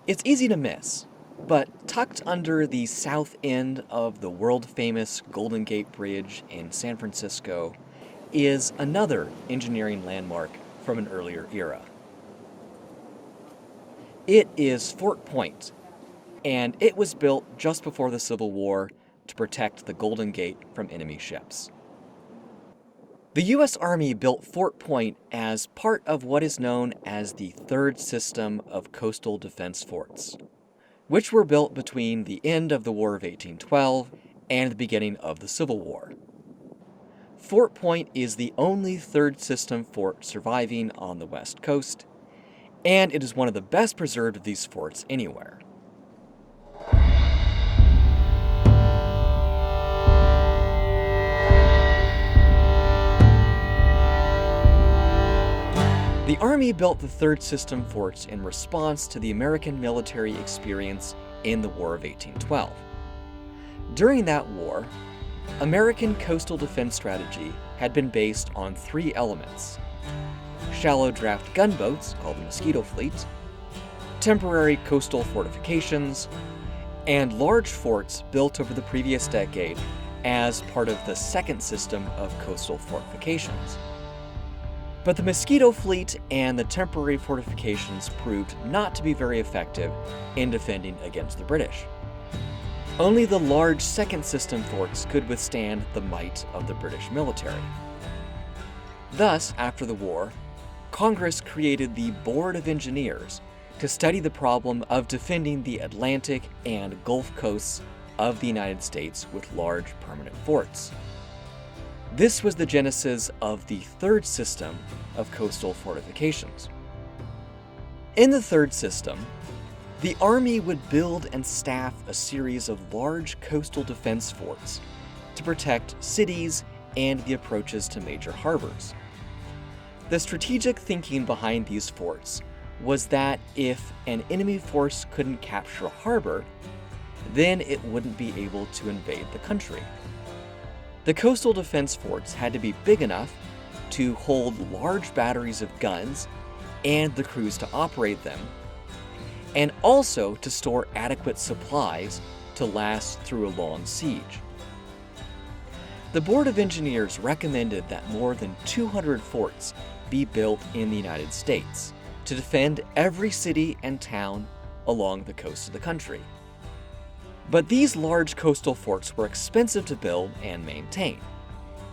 It's easy to miss, but tucked under the south end of the world-famous Golden Gate Bridge in San Francisco is another engineering landmark from an earlier era. It is Fort Point, and it was built just before the Civil War to protect the Golden Gate from enemy ships. The U.S. Army built Fort Point as part of what is known as the third system of coastal defense forts, which were built between the end of the War of 1812 and the beginning of the Civil War. Fort Point is the only third system fort surviving on the West Coast, and it is one of the best preserved of these forts anywhere. The Army built the third system forts in response to the American military experience in the War of 1812. During that war, American coastal defense strategy had been based on three elements: shallow draft gunboats, called the Mosquito Fleet, temporary coastal fortifications, and large forts built over the previous decade as part of the second system of coastal fortifications. But the Mosquito Fleet and the temporary fortifications proved not to be very effective in defending against the British. Only the large second system forts could withstand the might of the British military. Thus, after the war, Congress created the Board of Engineers to study the problem of defending the Atlantic and Gulf coasts of the United States with large permanent forts. This was the genesis of the third system of coastal fortifications. In the third system, the Army would build and staff a series of large coastal defense forts to protect cities and the approaches to major harbors. The strategic thinking behind these forts was that if an enemy force couldn't capture a harbor, then it wouldn't be able to invade the country. The coastal defense forts had to be big enough to hold large batteries of guns and the crews to operate them, and also to store adequate supplies to last through a long siege. The Board of Engineers recommended that more than 200 forts be built in the United States to defend every city and town along the coast of the country. But these large coastal forts were expensive to build and maintain,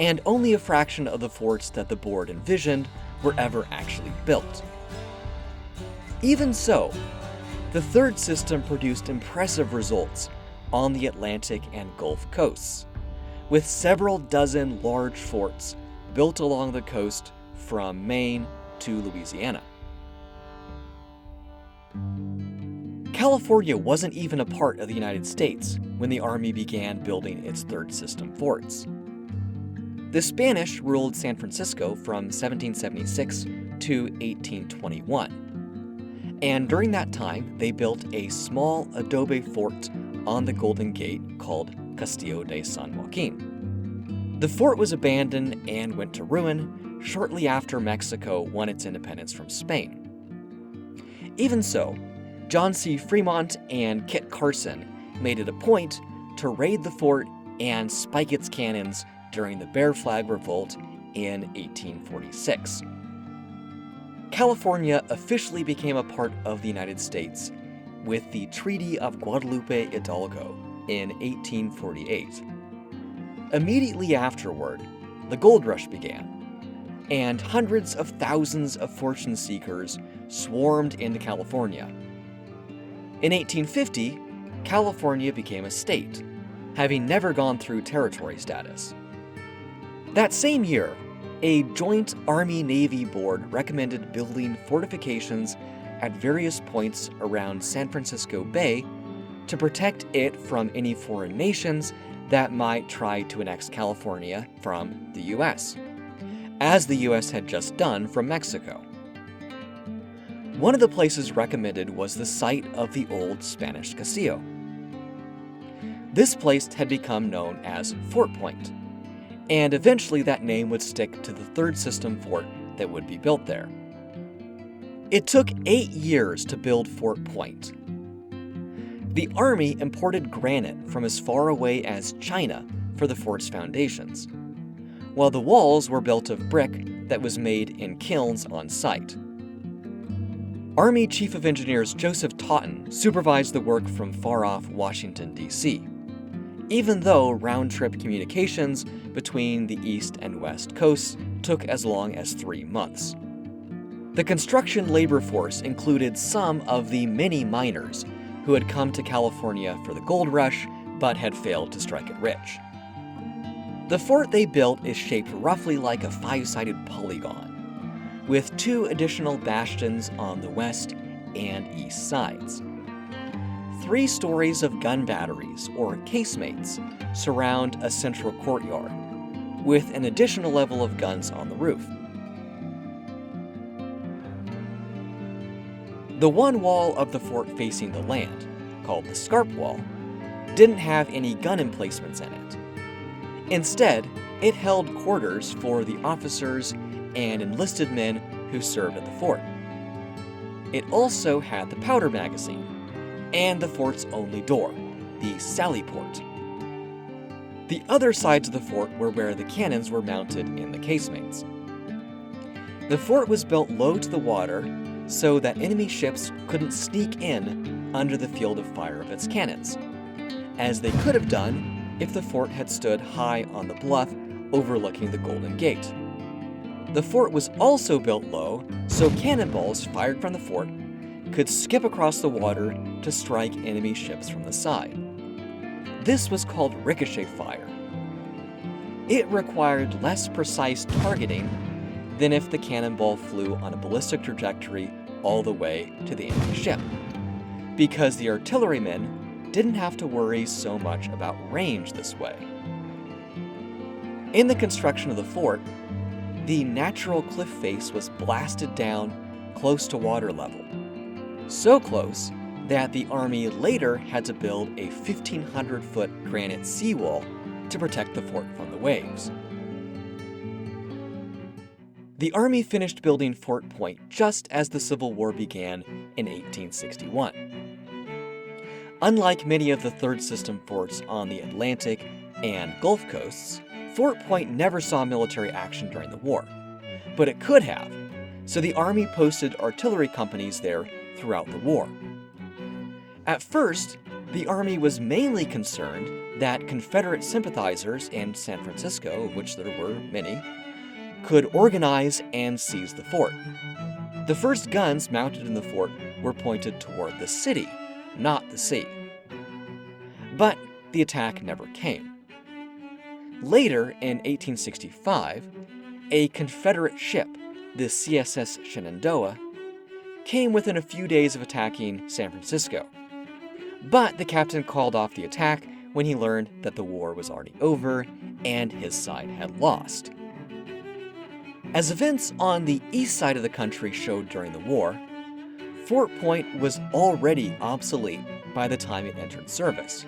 and only a fraction of the forts that the board envisioned were ever actually built. Even so, the third system produced impressive results on the Atlantic and Gulf coasts, with several dozen large forts built along the coast from Maine to Louisiana. California wasn't even a part of the United States when the Army began building its third system forts. The Spanish ruled San Francisco from 1776 to 1821, and during that time they built a small adobe fort on the Golden Gate called Castillo de San Joaquin. The fort was abandoned and went to ruin shortly after Mexico won its independence from Spain. Even so, John C. Fremont and Kit Carson made it a point to raid the fort and spike its cannons during the Bear Flag Revolt in 1846. California officially became a part of the United States with the Treaty of Guadalupe Hidalgo in 1848. Immediately afterward, the gold rush began, and hundreds of thousands of fortune seekers swarmed into California. In 1850, California became a state, having never gone through territory status. That same year, a joint Army-Navy board recommended building fortifications at various points around San Francisco Bay to protect it from any foreign nations that might try to annex California from the US, as the US had just done from Mexico. One of the places recommended was the site of the old Spanish Castillo. This place had become known as Fort Point, and eventually that name would stick to the third system fort that would be built there. It took 8 years to build Fort Point, The Army imported granite from as far away as China for the fort's foundations, while the walls were built of brick that was made in kilns on site. Army Chief of Engineers Joseph Totten supervised the work from far-off Washington, D.C., even though round-trip communications between the east and west coasts took as long as 3 months. The construction labor force included some of the many miners who had come to California for the gold rush but had failed to strike it rich. The fort they built is shaped roughly like a 5-sided polygon, with 2 additional bastions on the west and east sides. 3 stories of gun batteries, or casemates, surround a central courtyard, with an additional level of guns on the roof. The one wall of the fort facing the land, called the Scarp Wall, didn't have any gun emplacements in it. Instead, it held quarters for the officers and enlisted men who served at the fort. It also had the powder magazine and the fort's only door, the sally port. The other sides of the fort were where the cannons were mounted in the casemates. The fort was built low to the water so that enemy ships couldn't sneak in under the field of fire of its cannons, as they could have done if the fort had stood high on the bluff overlooking the Golden Gate. The fort was also built low so cannonballs fired from the fort could skip across the water to strike enemy ships from the side. This was called ricochet fire. It required less precise targeting than if the cannonball flew on a ballistic trajectory all the way to the enemy ship, because the artillerymen didn't have to worry so much about range this way. In the construction of the fort, the natural cliff face was blasted down close to water level, so close that the Army later had to build a 1,500-foot granite seawall to protect the fort from the waves. The Army finished building Fort Point just as the Civil War began in 1861. Unlike many of the third system forts on the Atlantic and Gulf coasts, Fort Point never saw military action during the war, but it could have, so the Army posted artillery companies there throughout the war. At first, the Army was mainly concerned that Confederate sympathizers in San Francisco, of which there were many, could organize and seize the fort. The first guns mounted in the fort were pointed toward the city, not the sea. But the attack never came. Later, in 1865, a Confederate ship, the CSS Shenandoah, came within a few days of attacking San Francisco. But the captain called off the attack when he learned that the war was already over and his side had lost. As events on the east side of the country showed during the war, Fort Point was already obsolete by the time it entered service.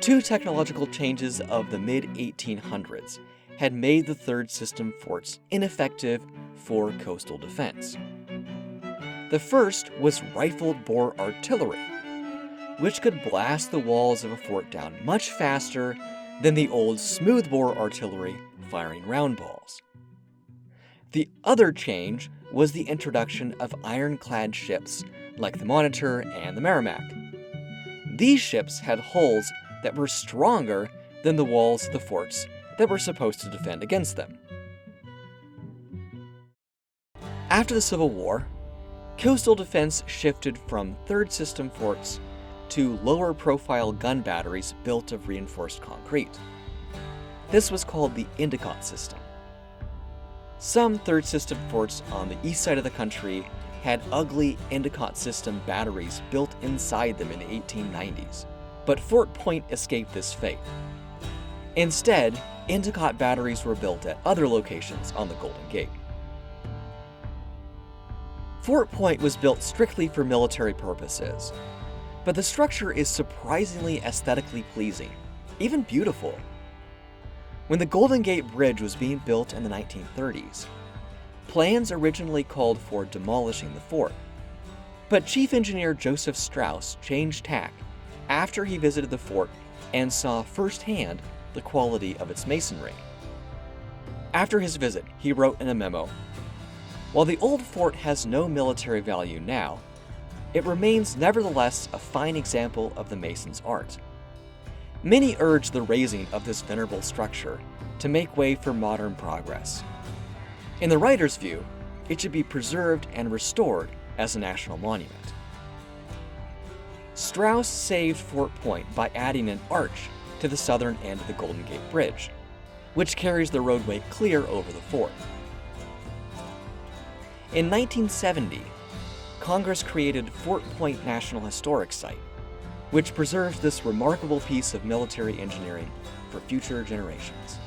2 technological changes of the mid-1800s had made the third system forts ineffective for coastal defense. The first was rifled bore artillery, which could blast the walls of a fort down much faster than the old smoothbore artillery firing round balls. The other change was the introduction of ironclad ships like the Monitor and the Merrimack. These ships had hulls that were stronger than the walls of the forts that were supposed to defend against them. After the Civil War, coastal defense shifted from third system forts to lower profile gun batteries built of reinforced concrete. This was called the Endicott system. Some third system forts on the east side of the country had ugly Endicott system batteries built inside them in the 1890s, but Fort Point escaped this fate. Instead, Endicott batteries were built at other locations on the Golden Gate. Fort Point was built strictly for military purposes, but the structure is surprisingly aesthetically pleasing, even beautiful. When the Golden Gate Bridge was being built in the 1930s, plans originally called for demolishing the fort, But Chief Engineer Joseph Strauss changed tack after he visited the fort and saw firsthand the quality of its masonry. After his visit, he wrote in a memo, "While the old fort has no military value now, it remains nevertheless a fine example of the mason's art. Many urge the razing of this venerable structure to make way for modern progress. In the writer's view, it should be preserved and restored as a national monument." Strauss saved Fort Point by adding an arch to the southern end of the Golden Gate Bridge, which carries the roadway clear over the fort. In 1970, Congress created Fort Point National Historic Site, which preserves this remarkable piece of military engineering for future generations.